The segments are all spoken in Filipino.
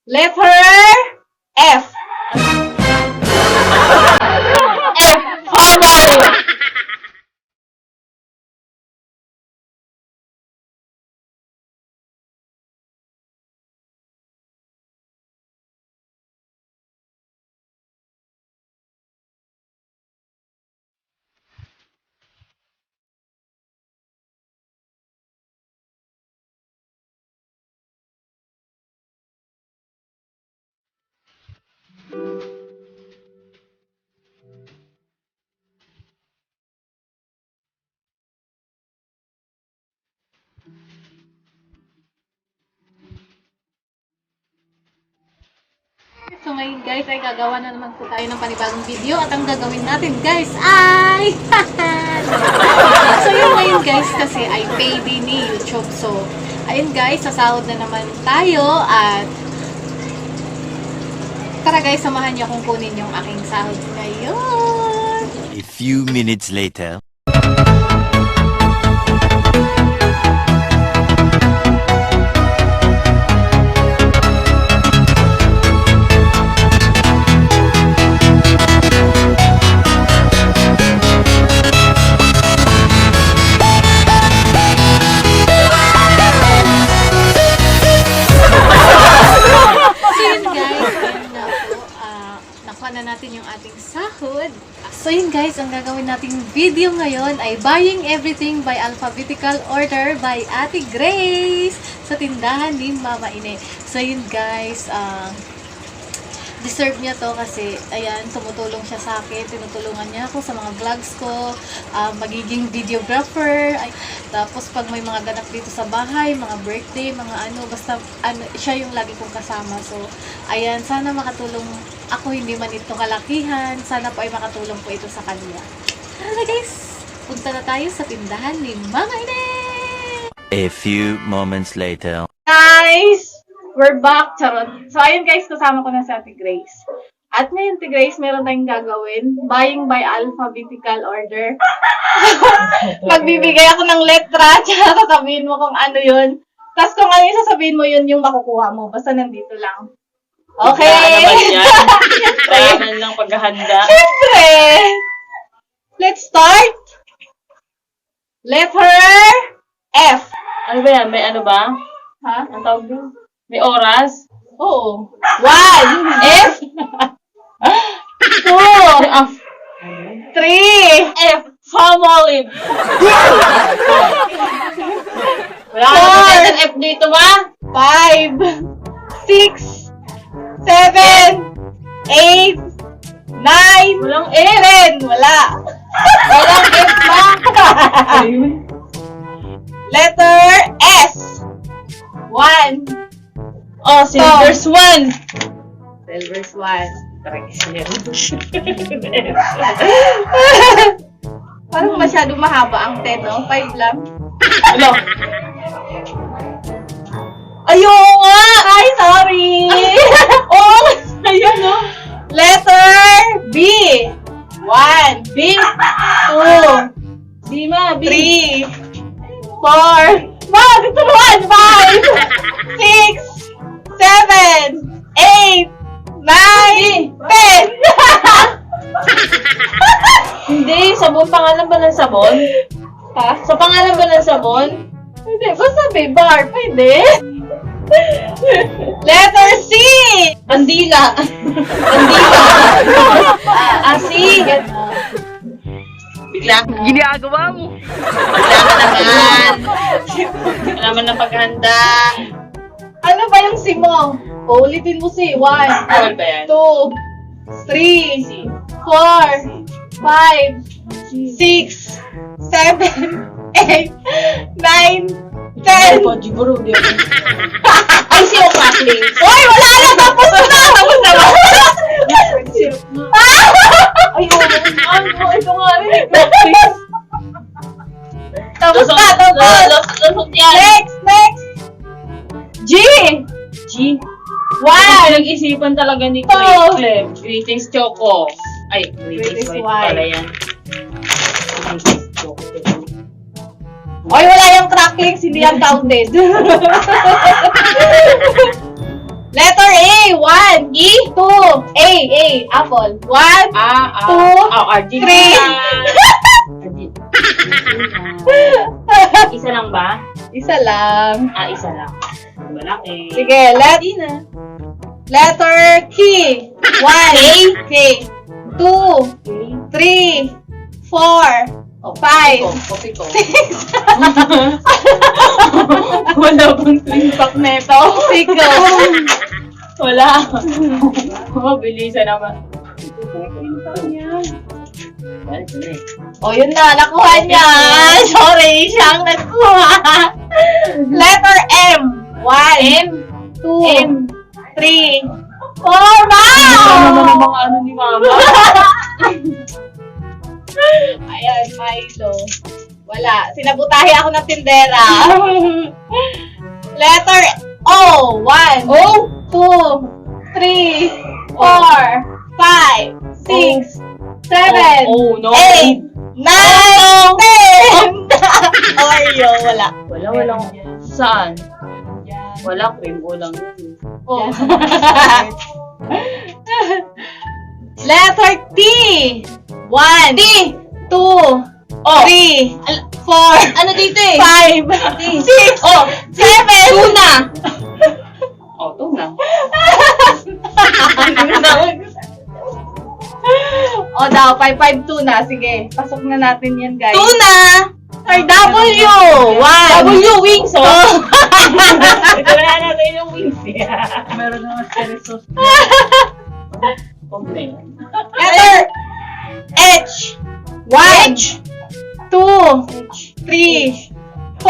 Letter F. F. Formal. So ngayon guys ay gagawa na naman po tayo ng panibagong video at ang gagawin natin guys ay so yun ngayon guys kasi ay payday ni YouTube. So ayun guys, sasahod na naman tayo at tara guys, samahan niyo akong kunin yung aking sahod ngayon. A few minutes later. Na natin yung ating sahod. So yun guys, ang gagawin nating video ngayon ay buying everything by alphabetical order by Ate Grace sa tindahan ni Mama Ine. So yun guys, deserve niya to kasi ayan, tumutulong siya sa akin, tinutulungan niya ako sa mga vlogs ko, magiging videographer, tapos pag may mga ganap dito sa bahay, mga birthday, mga basta siya yung lagi kong kasama. So ayan, sana makatulong ako, hindi man ito kalakihan, sana po ay makatulong po ito sa kanila. Tara guys, punta na tayo sa tindahan ni Mama Ine! A few moments later. Guys! We're back, charot. So, ayun guys, kasama ko na si Ate Grace. At ngayon, Ate Grace, meron tayong gagawin. Buying by alphabetical order. Magbibigay ako ng letra, tsaka sasabihin mo kung ano yun. Tapos kung ano yung sasabihin mo, yun yung makukuha mo. Basta nandito lang. Okay! Kailangan lang paghahanda. Siyempre! Let's start! Letter F. Ano ba yan? May ano ba? Ha? Ang tawag doon? May oras? Oo. 1. F. 2. F. 3. F. Palmolive. Wala ka na F dito ba? 5. 6. 7. 8. 9. Walang F. 10. Wala. Walang F ba? Letter S. 1. Oh, silver's 1. Silver's 1. Parang masyadong mahaba ang 10, no? 5 lang. Hello. Ayaw nga! Ay, sorry! Oh, ayun no. Letter B. 1. B. 2. B ma, B. 3. 4. Ma, dito naman! 5. 6. 7. 8. 9. 10. Hindi, sabon. Pangalan ba ng sabon? Ha? Sa pangalan ba ng sabon? Hindi, basta may bar. Pwede. Letter C. Andila. Andila. Asi. Bigla. Ginagawa mo. Bigla ka naman. Wala man ng paghanda. Ano ba yung C mo? O, ulitin mo si 1. Bawal ba yan? 2. 3. 4. 5. 6. 7. 8. 9. 10. Siguro, di ako. Ay, si O'Clackling. Uy, wala na! Tapos na! Tapos na! Ay, oo. Ito nga rin. Tapos na! Tapos! Lusot yan. Next! G! G. 1. Pinag-isipan talaga ni Oh. Clem. Greetings, Choco. Ay, greetings, Greetings, white white. pala yan. Greetings, Choco. Oy, wala yung cracklings, hindi yan counted. Letter A, 1. E, 2. A, apple. 1, 2, Argentina. Isa lang ba? Isa lang. Isa lang. Malaki. Sige, letter K. 1, K. 2, 3, 4, 5. Kopi ko. Wala bang twin pack neto? 6. Wala. Mabilisan naman. Oh, yun na. Nakuha niya. Sorry, siyang nakuha. Letter M. 1, 2, 3, 4. Ano Wow! mga ano ni Mama? Ayan, Milo. Wala. Sinabutahe ako ng tindera. Letter O. 1, 2, 3, 4, 5, 6, 7, Oh, no. 8, 9, 10. Oreo, wala. Walang. Saan? Wala, cream o lang yun. Oh. Letter T. 1, 2, 3, 4, Ano dito eh? 5, 6, 7. Tuna! Tuna. O daw, 5, tuna. Sige, pasok na natin yan, guys. Tuna! Or W. 1. W, wings, oh! Ito na natin yung wings. Meron naman cherry sauce. Complain. Letter H. 1, 2, 3, 4,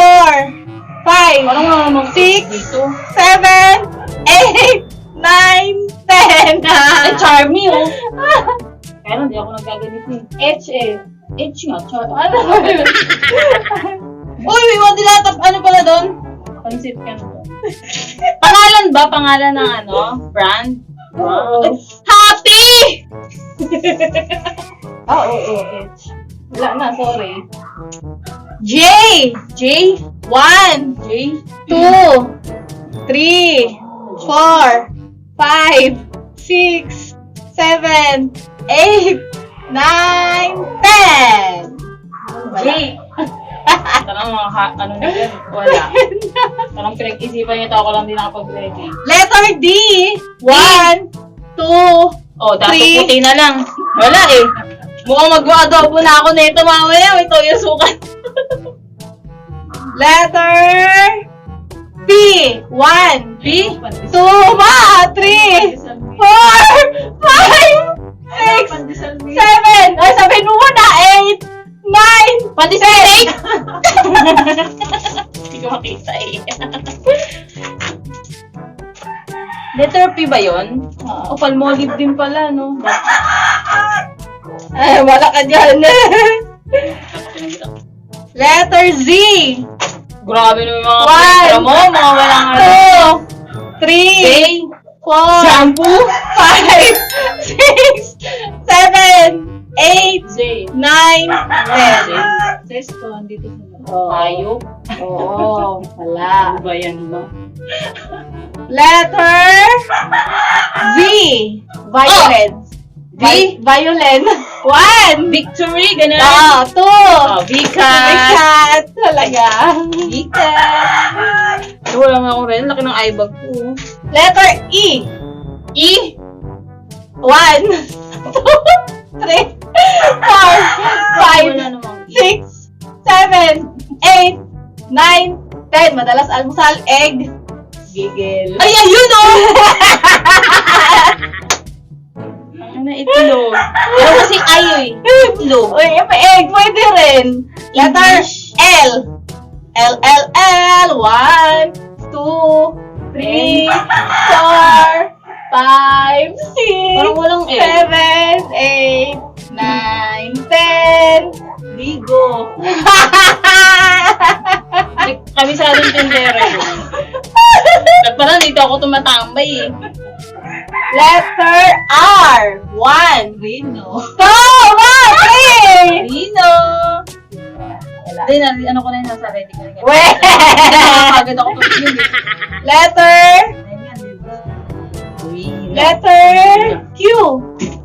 5, Parang mga 6, dito. 7, 8, 9, 10. Ay, charmy, oh! Kaya hindi ako nagaganito eh. H, eh. H nga, charmy. Ano ba yun? Uy, may mga dilatap. Ano pala doon? Pansit ka na doon. Pangalan ba? Pangalan ng ano? Brand? Oo. Happy! Oo, H. Wala na, sorry. J. J? 1, J? 2, 3, 4, 5, 6, 7, 8, 9, 10. J? Parang mga ano na yun? Wala. Parang pinag-isipan niyo ito. Ako lang din nakapag-ready. Letter D. 1, 2, Oh, dapat Three. puti na lang. Wala eh. Mukhang mag-adobo na ako nito mamaya. Ito yung sukat. letter P. 1, B? 2, 3, 4, 5, 6, 7. Ay, sabihin mo muna. 8, 9, Pandesal. Hindi ko makita eh. Letter P ba yun? O, palmolive din pala, no? Ay, wala ka dyan. Letter Z. Grabe naman mga One. pera mo. Mga walang ano. 2, 3, 4, Shampoo? 5, 6, 7, 8, J. 9, 10. Sesto, andito sa Oo. Hayop? Oo, wala. Ano ba yan ba? Letter V. Violet. V? Violet. 1. Victory, ganun. 2. Oh, Vika. Cat. Talaga. Vika. Wala nga ako rin. Laki ng eye bag ko. Letter E. E? 1, 2, 3, 4, 5, Wala namang E. 6, 7, 8, 9, 10. Madalas almusal, egg. Gigil. Ay, ayun oh! Ano, itlog. Pero kasi ay, itlog. Uy, may egg. Pwede rin. Letter English. L. L, L, L. 1, 2, 3, 4, 5, 6, Parang walang L. 7, 8, 9, 10. Ligo. Kami sa ating tindera yun. At parang dito ako tumatambay eh. Letter R. 1. Rino. 2, 1, 3. Rino! Wala. Hindi, ano ko na yun, nasa ready ko na. Weh. Nakakagad ako pag yun eh. Letter Ayun yan, diba? Letter Q.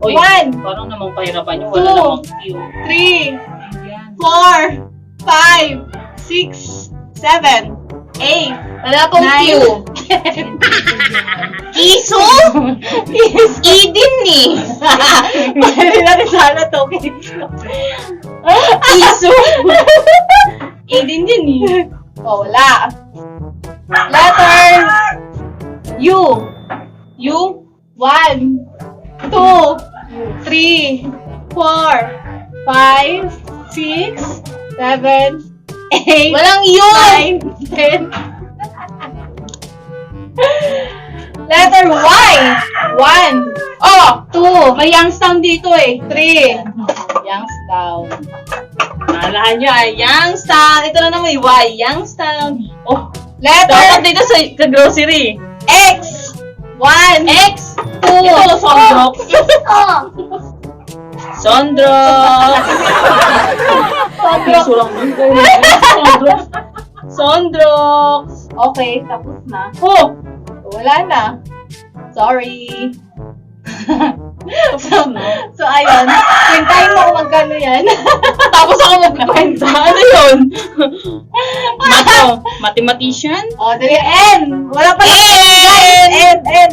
Uy, 1, parang namang pahirapan yung wala Two. namang Q. 3, Ayan. 4, 5, 6, 7, 8, Wala pong Q. 9. Iso? Idin eh. Pwede natin sana to. Iso? Idin din eh. Oh, wala. Letter U. U. 1, 2, 3, 4, 5, 6, 7, 8, Walang yun! 9, 10. Letter Y. 1. Oh, 2. May Youngstown dito eh. 3. Youngstown. Malahan nyo ay Youngstown. Ito na naman Y. Youngstown. Oh, Dapat letter dito sa grocery. X. 1. X! 2. Ito, Sondrox. Oh. Sondrox! Sondrox. Sondrox. Sondrox. Okay, tapos na. Oh, wala na. Sorry. So, ayun. Kwentahin mo kung magkano yan. Tapos ako magkwenta. Ano yun? Mathematician? O, dali. N. Wala pa lang. N.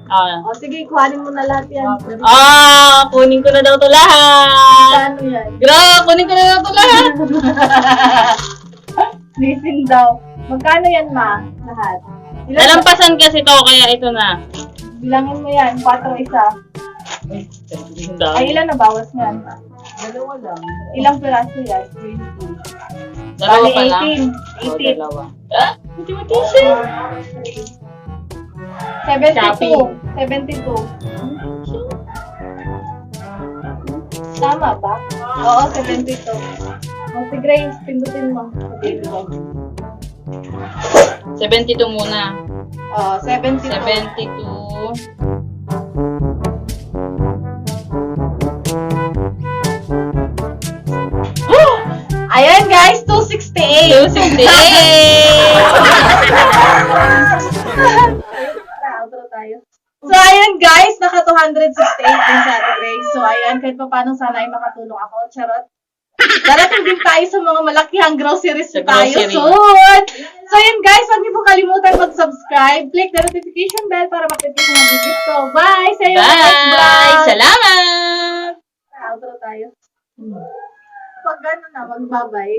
Ah. O, sige, kuhanin mo na lahat yan. Kunin ko na daw to lahat. Magkano yan? Kunin ko na daw to lahat. Listen daw. Magkano yan, ma? Lahat. Nalampasan kasi to, kaya ito na. Bilangin mo yan. 4 isa. Ay, ilan na bawas niyan? Dalawa lang. Ilang piraso yan? 20. Dalawa Bali, pa lang? 18. O, dalawa. Mathematician? 72. 72. Tama ba? Oo, 72. O, si Grace, pindutin mo. Okay, 72 muna. Oo, 72. 72. Ayan guys, 268. 268! Outro tayo. So, ayan guys, naka 268 din sa Ate Grace. So, ayan, kahit pa paano sana ay makatulong ako. Charot. Darating din tayo sa mga malakihang groceries Sa tayo grocery. soon. So, ayan guys, huwag niyo po kalimutan mag-subscribe. Click the notification bell para makita sa mga videos ko. Bye! Sa iyo next Bye! vlog! Salamat! Outro tayo. Pag gano'n na, magbabay.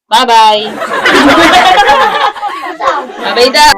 Bye-bye! Bye-bye daw!